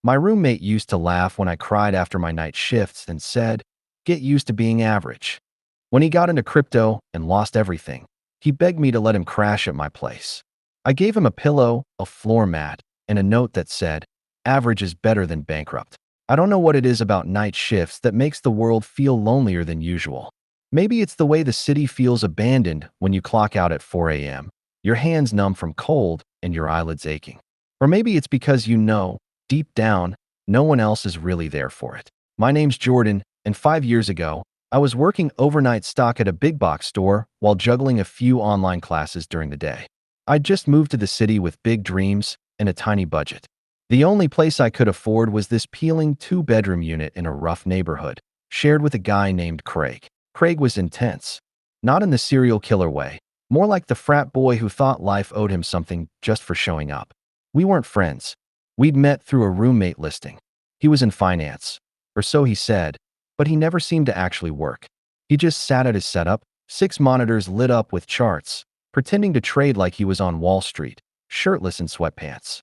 My roommate used to laugh when I cried after my night shifts and said, "Get used to being average." When he got into crypto and lost everything, he begged me to let him crash at my place. I gave him a pillow, a floor mat, and a note that said, "Average is better than bankrupt." I don't know what it is about night shifts that makes the world feel lonelier than usual. Maybe it's the way the city feels abandoned when you clock out at 4 a.m., your hands numb from cold and your eyelids aching. Or maybe it's because you know, deep down, no one else is really there for it. My name's Jordan, and 5 years ago, I was working overnight stock at a big box store while juggling a few online classes during the day. I'd just moved to the city with big dreams and a tiny budget. The only place I could afford was this peeling two-bedroom unit in a rough neighborhood, shared with a guy named Craig. Craig was intense, not in the serial killer way, more like the frat boy who thought life owed him something just for showing up. We weren't friends. We'd met through a roommate listing. He was in finance, or so he said, but he never seemed to actually work. He just sat at his setup, 6 monitors lit up with charts, pretending to trade like he was on Wall Street, shirtless in sweatpants.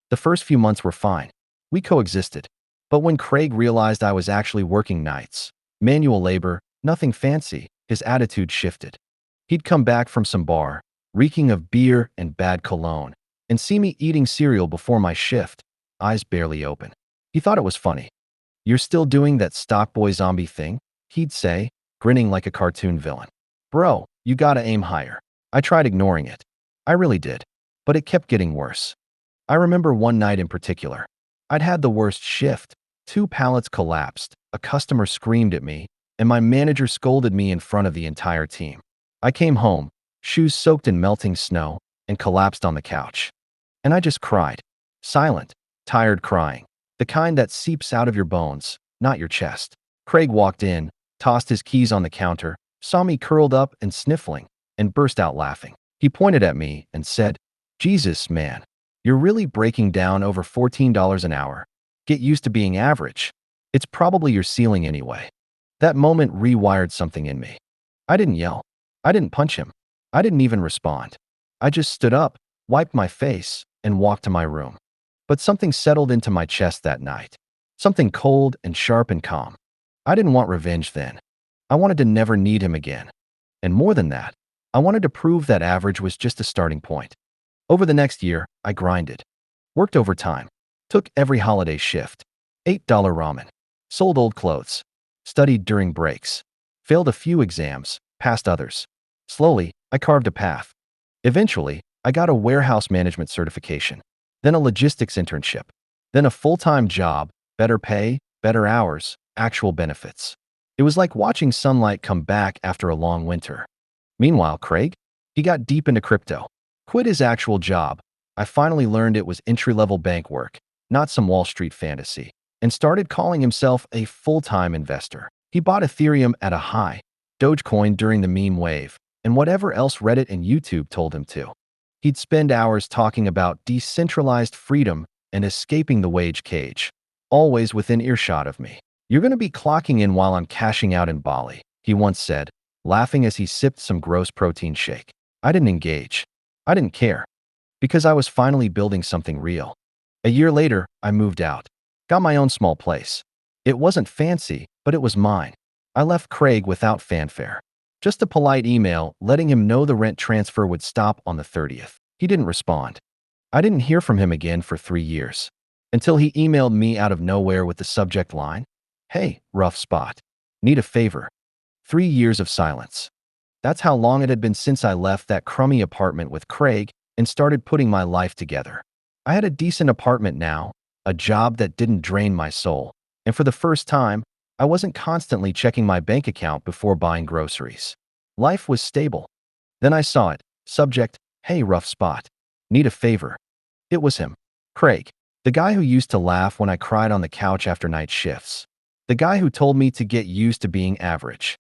The first few months were fine. We coexisted. But when Craig realized I was actually working nights, manual labor, nothing fancy, his attitude shifted. He'd come back from some bar, reeking of beer and bad cologne, and see me eating cereal before my shift, eyes barely open. He thought it was funny. "You're still doing that stock boy zombie thing?" he'd say, grinning like a cartoon villain. "Bro, you gotta aim higher." I tried ignoring it. I really did. But it kept getting worse. I remember one night in particular. I'd had the worst shift. 2 pallets collapsed, a customer screamed at me, and my manager scolded me in front of the entire team. I came home, shoes soaked in melting snow, and collapsed on the couch. And I just cried. Silent, tired crying. The kind that seeps out of your bones, not your chest. Craig walked in, tossed his keys on the counter, saw me curled up and sniffling, and burst out laughing. He pointed at me and said, "Jesus, man. You're really breaking down over $14 an hour. Get used to being average. It's probably your ceiling anyway." That moment rewired something in me. I didn't yell. I didn't punch him. I didn't even respond. I just stood up, wiped my face, and walked to my room. But something settled into my chest that night. Something cold and sharp and calm. I didn't want revenge then. I wanted to never need him again. And more than that, I wanted to prove that average was just a starting point. Over the next year, I grinded. Worked overtime. Took every holiday shift. Ate dollar ramen. Sold old clothes. Studied during breaks. Failed a few exams. Passed others. Slowly, I carved a path. Eventually, I got a warehouse management certification. Then a logistics internship. Then a full-time job, better pay, better hours, actual benefits. It was like watching sunlight come back after a long winter. Meanwhile, Craig, he got deep into crypto. Quit his actual job. I finally learned it was entry-level bank work, not some Wall Street fantasy, and started calling himself a full-time investor. He bought Ethereum at a high, Dogecoin during the meme wave, and whatever else Reddit and YouTube told him to. He'd spend hours talking about decentralized freedom and escaping the wage cage, always within earshot of me. "You're going to be clocking in while I'm cashing out in Bali," he once said, laughing as he sipped some gross protein shake. I didn't engage. I didn't care. Because I was finally building something real. A year later, I moved out. Got my own small place. It wasn't fancy, but it was mine. I left Craig without fanfare. Just a polite email letting him know the rent transfer would stop on the 30th. He didn't respond. I didn't hear from him again for 3 years. Until he emailed me out of nowhere with the subject line, "Hey, rough spot. Need a favor." 3 years of silence. That's how long it had been since I left that crummy apartment with Craig and started putting my life together. I had a decent apartment now, a job that didn't drain my soul, and for the first time, I wasn't constantly checking my bank account before buying groceries. Life was stable. Then I saw it. Subject, "Hey, rough spot. Need a favor." It was him. Craig. The guy who used to laugh when I cried on the couch after night shifts. The guy who told me to get used to being average.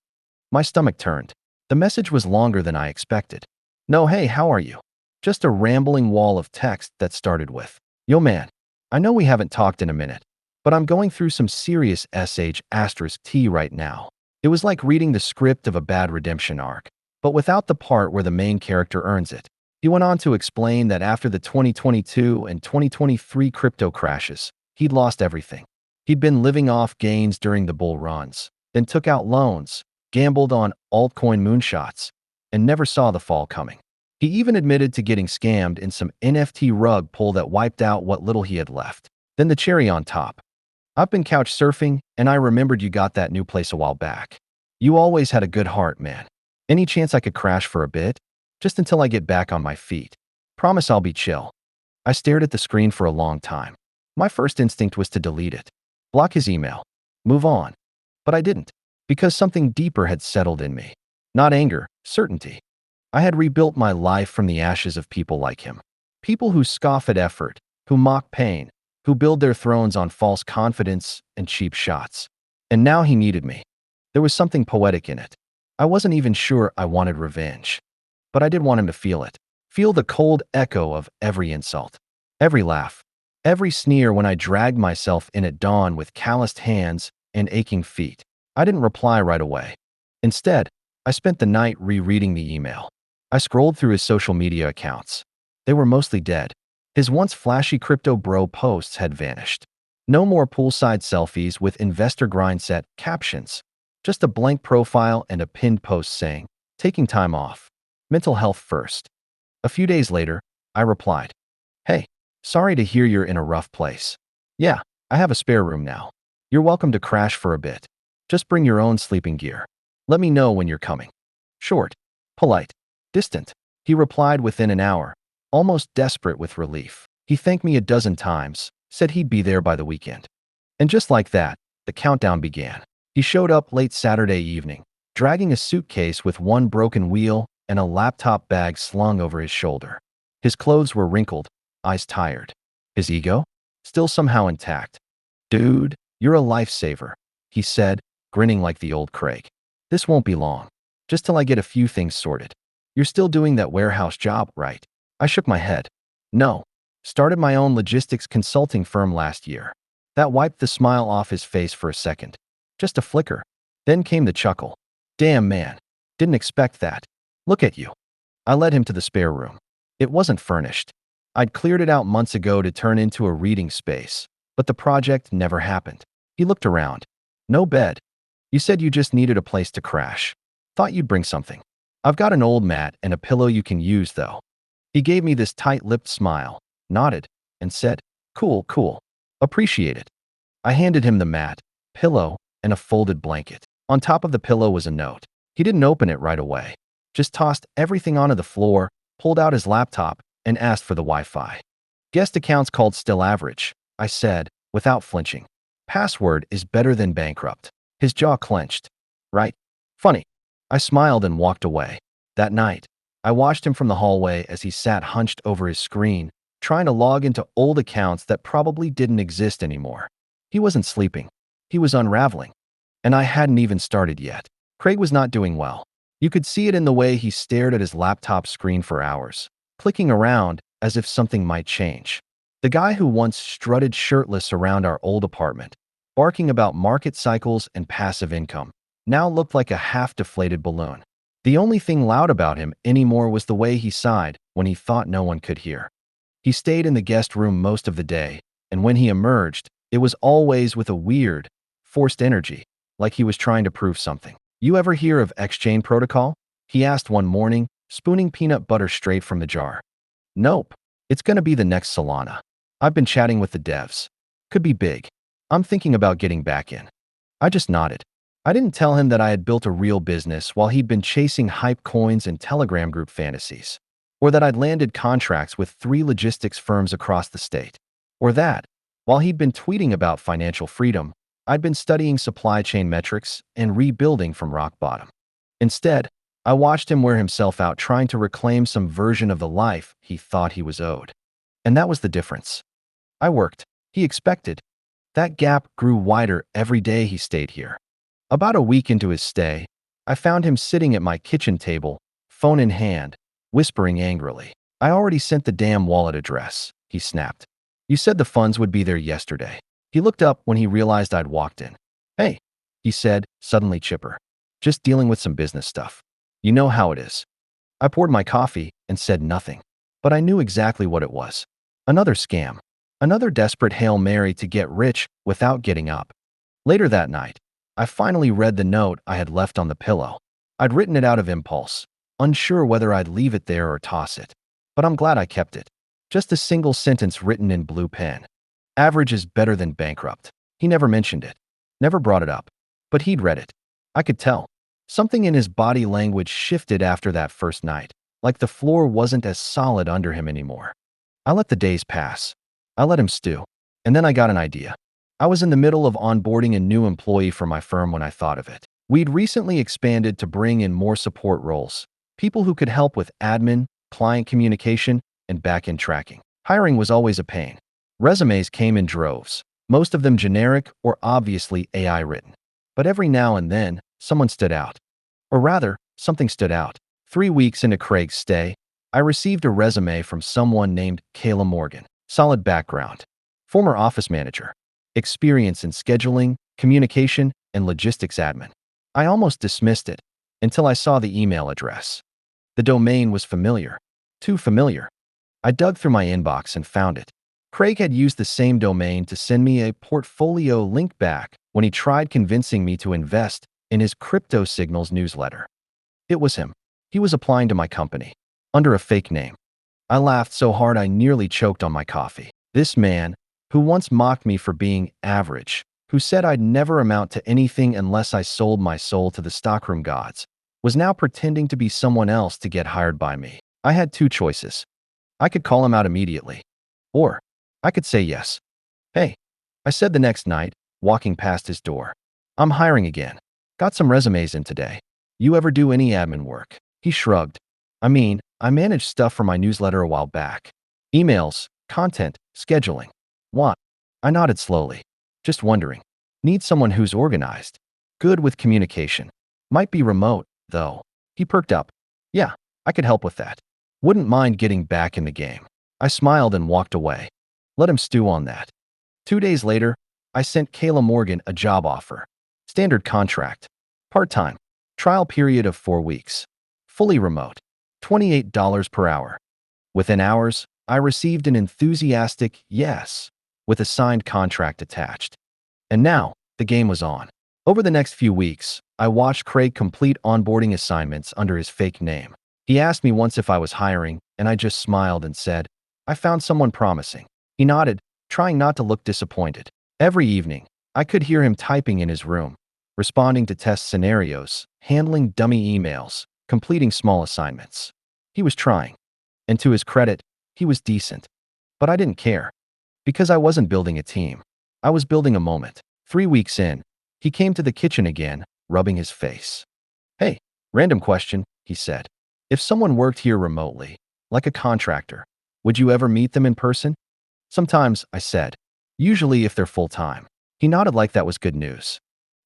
My stomach turned. The message was longer than I expected. No, hey, how are you? Just a rambling wall of text that started with, "Yo man, I know we haven't talked in a minute, but I'm going through some serious sh*t right now." It was like reading the script of a bad redemption arc, but without the part where the main character earns it. He went on to explain that after the 2022 and 2023 crypto crashes, He'd lost everything. He'd been living off gains during the bull runs, then took out loans, gambled on altcoin moonshots, and never saw the fall coming. He even admitted to getting scammed in some NFT rug pull that wiped out what little he had left. Then the cherry on top. I've been couch surfing, and I remembered you got that new place a while back. You always had a good heart, man. Any chance I could crash for a bit? Just until I get back on my feet. Promise I'll be chill. I stared at the screen for a long time. My first instinct was to delete it. Block his email. Move on. But I didn't. Because something deeper had settled in me. Not anger, certainty. I had rebuilt my life from the ashes of people like him. People who scoff at effort, who mock pain, who build their thrones on false confidence and cheap shots. And now he needed me. There was something poetic in it. I wasn't even sure I wanted revenge. But I did want him to feel it. Feel the cold echo of every insult. Every laugh. Every sneer when I dragged myself in at dawn with calloused hands and aching feet. I didn't reply right away. Instead, I spent the night rereading the email. I scrolled through his social media accounts. They were mostly dead. His once flashy crypto bro posts had vanished. No more poolside selfies with investor grind set captions. Just a blank profile and a pinned post saying, taking time off. Mental health first. A few days later, I replied, "Hey, sorry to hear you're in a rough place. Yeah, I have a spare room now. You're welcome to crash for a bit. Just bring your own sleeping gear. Let me know when you're coming." Short, polite, distant. He replied within an hour, almost desperate with relief. He thanked me a dozen times, said he'd be there by the weekend. And just like that, the countdown began. He showed up late Saturday evening, dragging a suitcase with one broken wheel and a laptop bag slung over his shoulder. His clothes were wrinkled, eyes tired. His ego? Still somehow intact. "Dude, you're a lifesaver," he said, grinning like the old Craig. "This won't be long. Just till I get a few things sorted. You're still doing that warehouse job, right?" I shook my head. "No. Started my own logistics consulting firm last year." That wiped the smile off his face for a second. Just a flicker. Then came the chuckle. "Damn, man. Didn't expect that. Look at you." I led him to the spare room. It wasn't furnished. I'd cleared it out months ago to turn into a reading space, but the project never happened. He looked around. "No bed. You said you just needed a place to crash. Thought you'd bring something. I've got an old mat and a pillow you can use, though." He gave me this tight-lipped smile, nodded, and said, "Cool, cool. Appreciate it." I handed him the mat, pillow, and a folded blanket. On top of the pillow was a note. He didn't open it right away. Just tossed everything onto the floor, pulled out his laptop, and asked for the Wi-Fi. "Guest accounts called still average," I said, without flinching. "Password is better than bankrupt." His jaw clenched. "Right? Funny." I smiled and walked away. That night, I watched him from the hallway as he sat hunched over his screen, trying to log into old accounts that probably didn't exist anymore. He wasn't sleeping. He was unraveling. And I hadn't even started yet. Craig was not doing well. You could see it in the way he stared at his laptop screen for hours, clicking around as if something might change. The guy who once strutted shirtless around our old apartment, barking about market cycles and passive income, now looked like a half-deflated balloon. The only thing loud about him anymore was the way he sighed when he thought no one could hear. He stayed in the guest room most of the day, and when he emerged, it was always with a weird, forced energy, like he was trying to prove something. "You ever hear of X-Chain Protocol?" he asked one morning, spooning peanut butter straight from the jar. "Nope. It's gonna be the next Solana. I've been chatting with the devs. Could be big. I'm thinking about getting back in." I just nodded. I didn't tell him that I had built a real business while he'd been chasing hype coins and Telegram group fantasies, or that I'd landed contracts with 3 logistics firms across the state, or that, while he'd been tweeting about financial freedom, I'd been studying supply chain metrics and rebuilding from rock bottom. Instead, I watched him wear himself out trying to reclaim some version of the life he thought he was owed. And that was the difference. I worked. He expected. That gap grew wider every day he stayed here. About a week into his stay, I found him sitting at my kitchen table, phone in hand, whispering angrily. "I already sent the damn wallet address," he snapped. "You said the funds would be there yesterday." He looked up when he realized I'd walked in. "Hey," he said, suddenly chipper. "Just dealing with some business stuff. You know how it is." I poured my coffee and said nothing, but I knew exactly what it was. Another scam. Another desperate Hail Mary to get rich without getting up. Later that night, I finally read the note I had left on the pillow. I'd written it out of impulse, unsure whether I'd leave it there or toss it. But I'm glad I kept it. Just a single sentence written in blue pen. Average is better than bankrupt. He never mentioned it, never brought it up. But he'd read it. I could tell. Something in his body language shifted after that first night, like the floor wasn't as solid under him anymore. I let the days pass. I let him stew. And then I got an idea. I was in the middle of onboarding a new employee for my firm when I thought of it. We'd recently expanded to bring in more support roles, people who could help with admin, client communication, and back-end tracking. Hiring was always a pain. Resumes came in droves, most of them generic or obviously AI written. But every now and then, someone stood out. Or rather, something stood out. 3 weeks into Craig's stay, I received a resume from someone named Kayla Morgan. Solid background. Former office manager. Experience in scheduling, communication, and logistics admin. I almost dismissed it until I saw the email address. The domain was familiar. Too familiar. I dug through my inbox and found it. Craig had used the same domain to send me a portfolio link back when he tried convincing me to invest in his Crypto Signals newsletter. It was him. He was applying to my company, under a fake name. I laughed so hard I nearly choked on my coffee. This man, who once mocked me for being average, who said I'd never amount to anything unless I sold my soul to the stockroom gods, was now pretending to be someone else to get hired by me. I had two choices. I could call him out immediately, or I could say yes. Hey, I said the next night, walking past his door. I'm hiring again. Got some resumes in today. You ever do any admin work? He shrugged. I mean, I managed stuff for my newsletter a while back. Emails, content, scheduling. What? I nodded slowly. Just wondering. Need someone who's organized. Good with communication. Might be remote, though. He perked up. Yeah, I could help with that. Wouldn't mind getting back in the game. I smiled and walked away. Let him stew on that. 2 days later, I sent Kayla Morgan a job offer. Standard contract. Part-time. Trial period of 4 weeks. Fully remote. $28 per hour. Within hours, I received an enthusiastic yes, with a signed contract attached. And now, the game was on. Over the next few weeks, I watched Craig complete onboarding assignments under his fake name. He asked me once if I was hiring, and I just smiled and said, I found someone promising. He nodded, trying not to look disappointed. Every evening, I could hear him typing in his room, responding to test scenarios, handling dummy emails, completing small assignments. He was trying. And to his credit, he was decent. But I didn't care. Because I wasn't building a team. I was building a moment. 3 weeks in, he came to the kitchen again, rubbing his face. Hey, random question, he said. If someone worked here remotely, like a contractor, would you ever meet them in person? Sometimes, I said. Usually if they're full-time. He nodded like that was good news.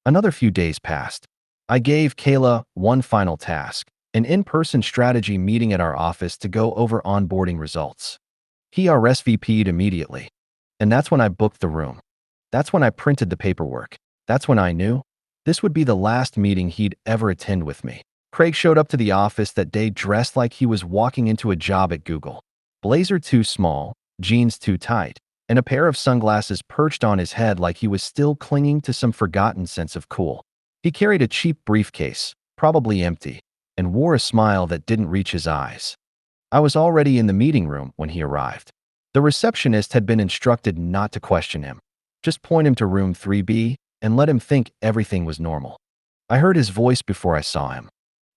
Another few days passed. I gave Kayla one final task, an in-person strategy meeting at our office to go over onboarding results. He RSVP'd immediately. And that's when I booked the room. That's when I printed the paperwork. That's when I knew this would be the last meeting he'd ever attend with me. Craig showed up to the office that day dressed like he was walking into a job at Google. Blazer too small, jeans too tight, and a pair of sunglasses perched on his head like he was still clinging to some forgotten sense of cool. He carried a cheap briefcase, probably empty, and wore a smile that didn't reach his eyes. I was already in the meeting room when he arrived. The receptionist had been instructed not to question him. Just point him to room 3B and let him think everything was normal. I heard his voice before I saw him.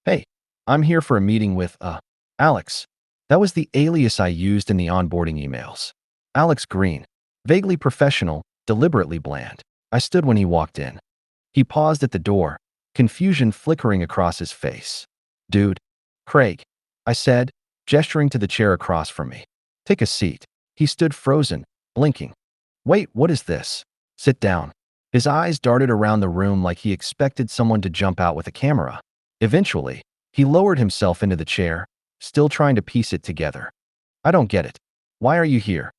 Hey, I'm here for a meeting with, Alex. That was the alias I used in the onboarding emails. Alex Green. Vaguely professional, deliberately bland. I stood when he walked in. He paused at the door, confusion flickering across his face. Dude. Craig. I said, gesturing to the chair across from me. Take a seat. He stood frozen, blinking. Wait, what is this? Sit down. His eyes darted around the room like he expected someone to jump out with a camera. Eventually, he lowered himself into the chair, still trying to piece it together. I don't get it. Why are you here?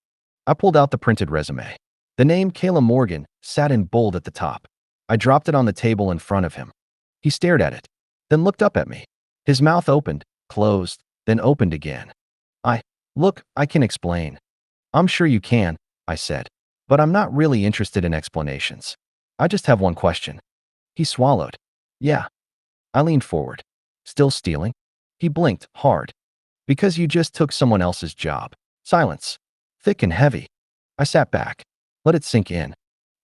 I pulled out the printed resume. The name Kayla Morgan sat in bold at the top. I dropped it on the table in front of him. He stared at it, then looked up at me. His mouth opened, closed, then opened again. Look, I can explain. I'm sure you can, I said. But I'm not really interested in explanations. I just have one question. He swallowed. Yeah. I leaned forward. Still stealing? He blinked hard. Because you just took someone else's job. Silence. Thick and heavy. I sat back. Let it sink in.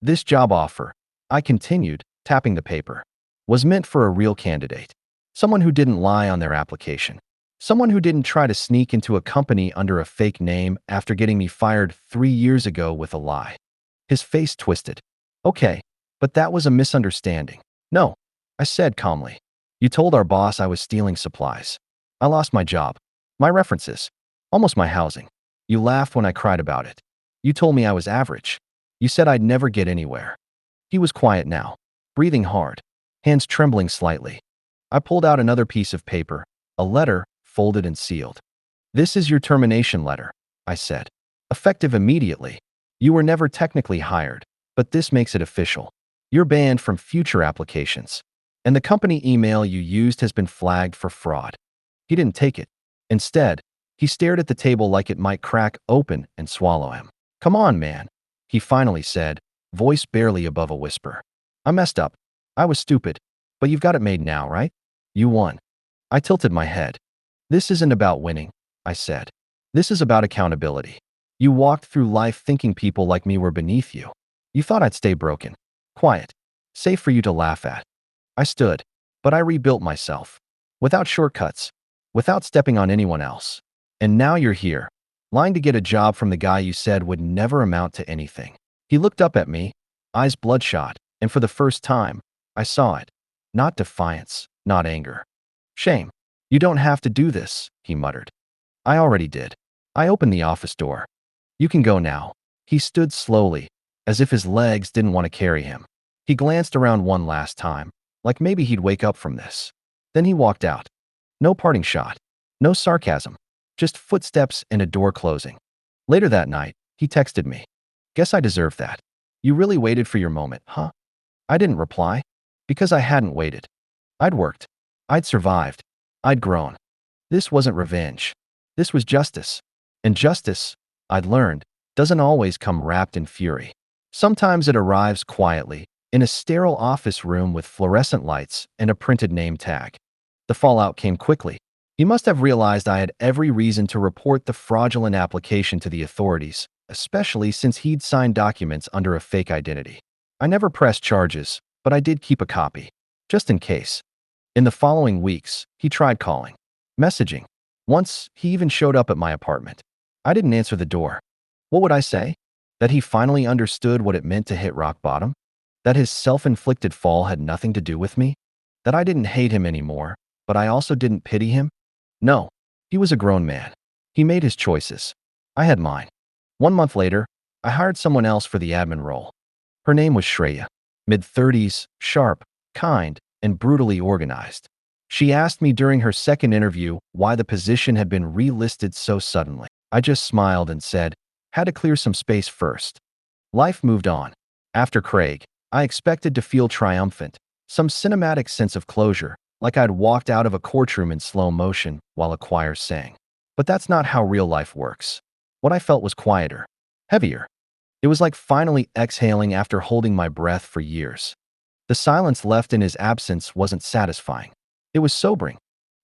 This job offer, I continued, tapping the paper, was meant for a real candidate. Someone who didn't lie on their application. Someone who didn't try to sneak into a company under a fake name after getting me fired 3 years ago with a lie. His face twisted. Okay, but that was a misunderstanding. No, I said calmly. You told our boss I was stealing supplies. I lost my job, my references, almost my housing. You laughed when I cried about it. You told me I was average. You said I'd never get anywhere. He was quiet now, breathing hard, hands trembling slightly. I pulled out another piece of paper, a letter, folded and sealed. This is your termination letter, I said. Effective immediately. You were never technically hired, but this makes it official. You're banned from future applications. And the company email you used has been flagged for fraud. He didn't take it. Instead, he stared at the table like it might crack open and swallow him. Come on, man, he finally said, voice barely above a whisper. I messed up. I was stupid. But you've got it made now, right? You won. I tilted my head. This isn't about winning, I said. This is about accountability. You walked through life thinking people like me were beneath you. You thought I'd stay broken, quiet, safe for you to laugh at. I stood, but I rebuilt myself. Without shortcuts, without stepping on anyone else. And now you're here, lying to get a job from the guy you said would never amount to anything. He looked up at me, eyes bloodshot, and for the first time, I saw it. Not defiance, not anger. Shame. You don't have to do this, he muttered. I already did. I opened the office door. You can go now. He stood slowly, as if his legs didn't want to carry him. He glanced around one last time, like maybe he'd wake up from this. Then he walked out. No parting shot. No sarcasm. Just footsteps and a door closing. Later that night, he texted me. Guess I deserved that. You really waited for your moment, huh? I didn't reply. Because I hadn't waited. I'd worked. I'd survived. I'd grown. This wasn't revenge. This was justice. And justice, I'd learned, doesn't always come wrapped in fury. Sometimes it arrives quietly, in a sterile office room with fluorescent lights and a printed name tag. The fallout came quickly. He must have realized I had every reason to report the fraudulent application to the authorities, especially since he'd signed documents under a fake identity. I never pressed charges, but I did keep a copy, just in case. In the following weeks, he tried calling, messaging. Once, he even showed up at my apartment. I didn't answer the door. What would I say? That he finally understood what it meant to hit rock bottom? That his self-inflicted fall had nothing to do with me? That I didn't hate him anymore, but I also didn't pity him? No, he was a grown man. He made his choices. I had mine. 1 month later, I hired someone else for the admin role. Her name was Shreya. Mid-30s, sharp, kind, and brutally organized. She asked me during her second interview why the position had been relisted so suddenly. I just smiled and said, had to clear some space first. Life moved on. After Craig, I expected to feel triumphant, some cinematic sense of closure, like I'd walked out of a courtroom in slow motion while a choir sang. But that's not how real life works. What I felt was quieter, heavier. It was like finally exhaling after holding my breath for years. The silence left in his absence wasn't satisfying. It was sobering.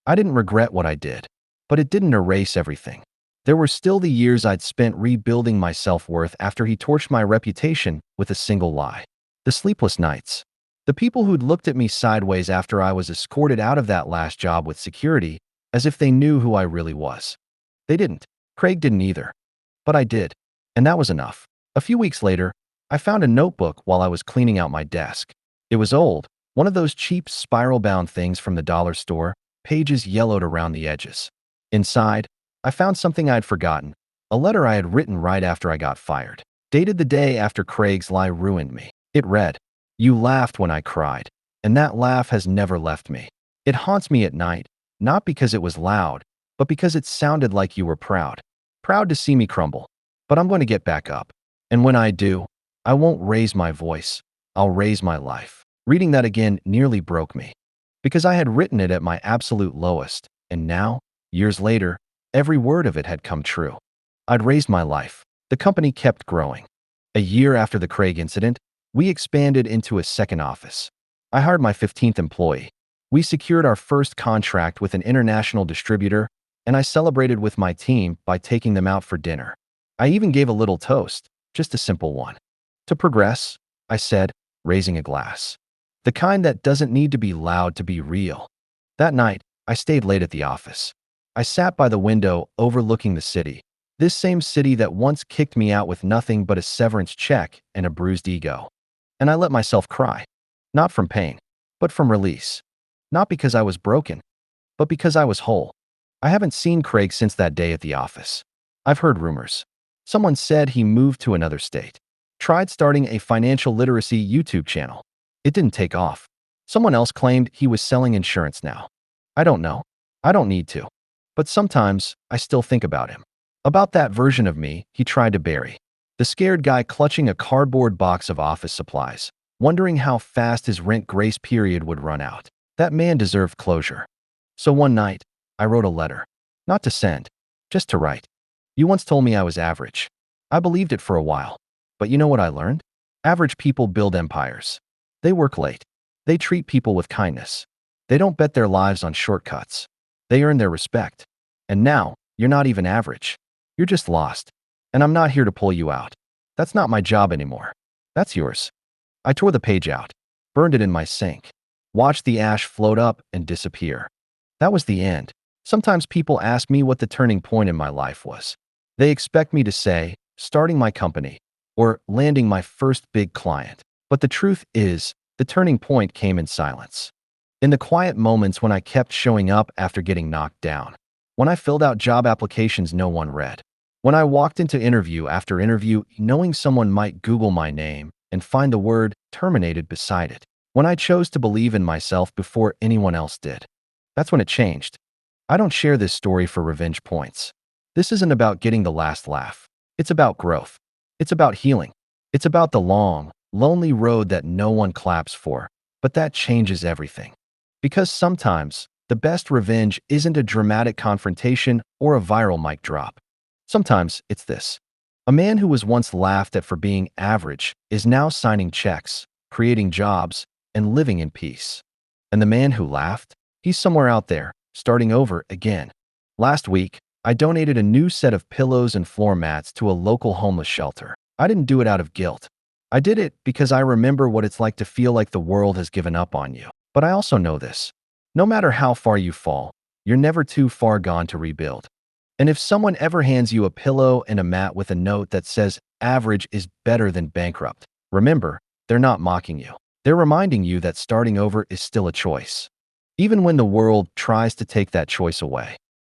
I didn't regret what I did, but it didn't erase everything. There were still the years I'd spent rebuilding my self-worth after he torched my reputation with a single lie. The sleepless nights. The people who'd looked at me sideways after I was escorted out of that last job with security, as if they knew who I really was. They didn't. Craig didn't either. But I did. And that was enough. A few weeks later, I found a notebook while I was cleaning out my desk. It was old, one of those cheap spiral-bound things from the dollar store, pages yellowed around the edges. Inside, I found something I'd forgotten, a letter I had written right after I got fired, dated the day after Craig's lie ruined me. It read, "You laughed when I cried, and that laugh has never left me. It haunts me at night, not because it was loud, but because it sounded like you were proud. Proud to see me crumble. But I'm going to get back up. And when I do, I won't raise my voice. I'll raise my life." Reading that again nearly broke me. Because I had written it at my absolute lowest, and now, years later, every word of it had come true. I'd raised my life. The company kept growing. A year after the Craig incident, we expanded into a second office. I hired my 15th employee. We secured our first contract with an international distributor, and I celebrated with my team by taking them out for dinner. I even gave a little toast, just a simple one. To progress, I said, raising a glass. The kind that doesn't need to be loud to be real. That night, I stayed late at the office. I sat by the window overlooking the city, this same city that once kicked me out with nothing but a severance check and a bruised ego. And I let myself cry. Not from pain, but from release. Not because I was broken, but because I was whole. I haven't seen Craig since that day at the office. I've heard rumors. Someone said he moved to another state. Tried starting a financial literacy YouTube channel. It didn't take off. Someone else claimed he was selling insurance now. I don't know. I don't need to. But sometimes I still think about him. About that version of me he tried to bury. The scared guy clutching a cardboard box of office supplies, wondering how fast his rent grace period would run out. That man deserved closure. So one night, I wrote a letter. Not to send, just to write. You once told me I was average. I believed it for a while. But you know what I learned? Average people build empires. They work late. They treat people with kindness. They don't bet their lives on shortcuts. They earn their respect. And now, you're not even average. You're just lost. And I'm not here to pull you out. That's not my job anymore. That's yours. I tore the page out, burned it in my sink, watched the ash float up and disappear. That was the end. Sometimes people ask me what the turning point in my life was. They expect me to say, starting my company, or landing my first big client. But the truth is, the turning point came in silence. In the quiet moments when I kept showing up after getting knocked down. When I filled out job applications no one read. When I walked into interview after interview knowing someone might Google my name and find the word terminated beside it. When I chose to believe in myself before anyone else did. That's when it changed. I don't share this story for revenge points. This isn't about getting the last laugh. It's about growth. It's about healing. It's about the long, lonely road that no one claps for, but that changes everything. Because sometimes, the best revenge isn't a dramatic confrontation or a viral mic drop. Sometimes it's this. A man who was once laughed at for being average is now signing checks, creating jobs, and living in peace. And the man who laughed, he's somewhere out there, starting over again. Last week, I donated a new set of pillows and floor mats to a local homeless shelter. I didn't do it out of guilt. I did it because I remember what it's like to feel like the world has given up on you. But I also know this. No matter how far you fall, you're never too far gone to rebuild. And if someone ever hands you a pillow and a mat with a note that says average is better than bankrupt, remember, they're not mocking you. They're reminding you that starting over is still a choice. Even when the world tries to take that choice away.